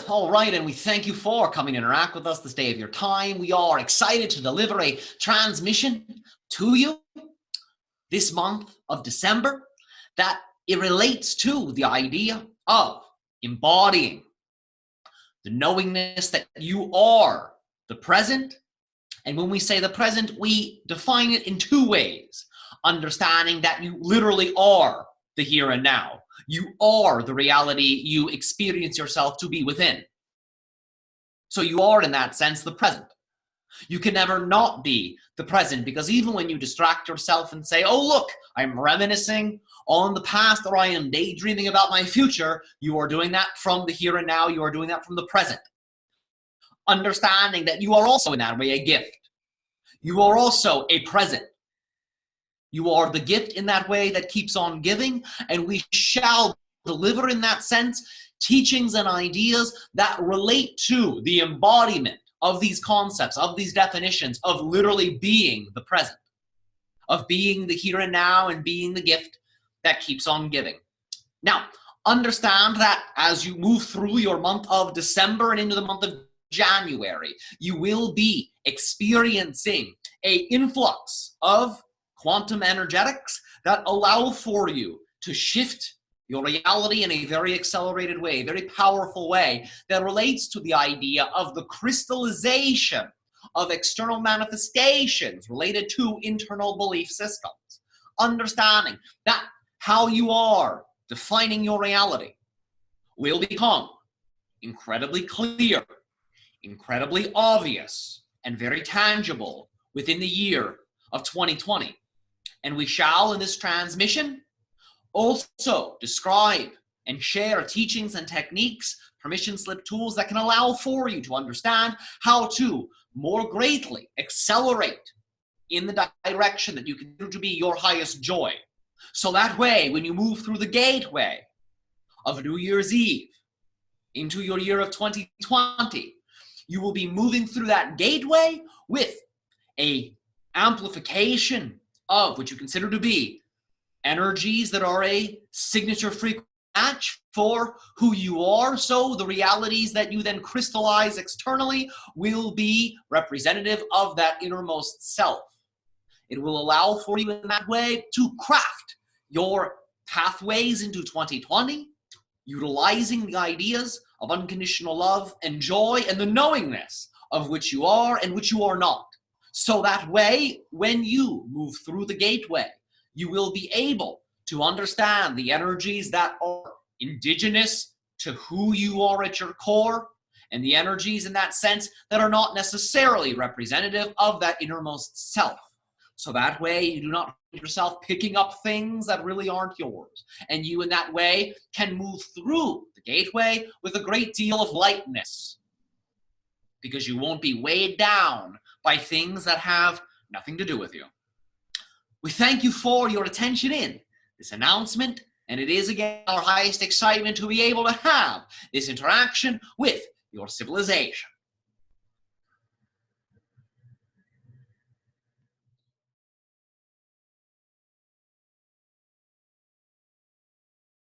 All right, and we thank you for coming to interact with us this day of your time. We are excited to deliver a transmission to you this month of December that it relates to the idea of embodying the knowingness that you are the present. And when we say the present, we define it in two ways. Understanding that you literally are the here and now. You are the reality you experience yourself to be within. So you are, in that sense, the present. You can never not be the present, because even when you distract yourself and say, oh, look, I'm reminiscing on the past, or I am daydreaming about my future, you are doing that from the here and now. You are doing that from the present. Understanding that you are also, in that way, a gift. You are also a present. You are the gift in that way that keeps on giving, and we shall deliver in that sense teachings and ideas that relate to the embodiment of these concepts, of these definitions, of literally being the present, of being the here and now and being the gift that keeps on giving. Now, understand that as you move through your month of December and into the month of January, you will be experiencing an influx of quantum energetics that allow for you to shift your reality in a very accelerated way, very powerful way that relates to the idea of the crystallization of external manifestations related to internal belief systems. Understanding that how you are defining your reality will become incredibly clear, incredibly obvious, and very tangible within the year of 2020. And we shall, in this transmission, also describe and share teachings and techniques, permission slip tools that can allow for you to understand how to more greatly accelerate in the direction that you consider to be your highest joy. So that way, when you move through the gateway of New Year's Eve into your year of 2020, you will be moving through that gateway with an amplification of what you consider to be energies that are a signature frequency match for who you are. So the realities that you then crystallize externally will be representative of that innermost self. It will allow for you in that way to craft your pathways into 2020, utilizing the ideas of unconditional love and joy and the knowingness of which you are and which you are not. So that way, when you move through the gateway, you will be able to understand the energies that are indigenous to who you are at your core, and the energies in that sense that are not necessarily representative of that innermost self. So that way, you do not find yourself picking up things that really aren't yours. And you in that way can move through the gateway with a great deal of lightness, because you won't be weighed down by things that have nothing to do with you. We thank you for your attention in this announcement, and it is again our highest excitement to be able to have this interaction with your civilization.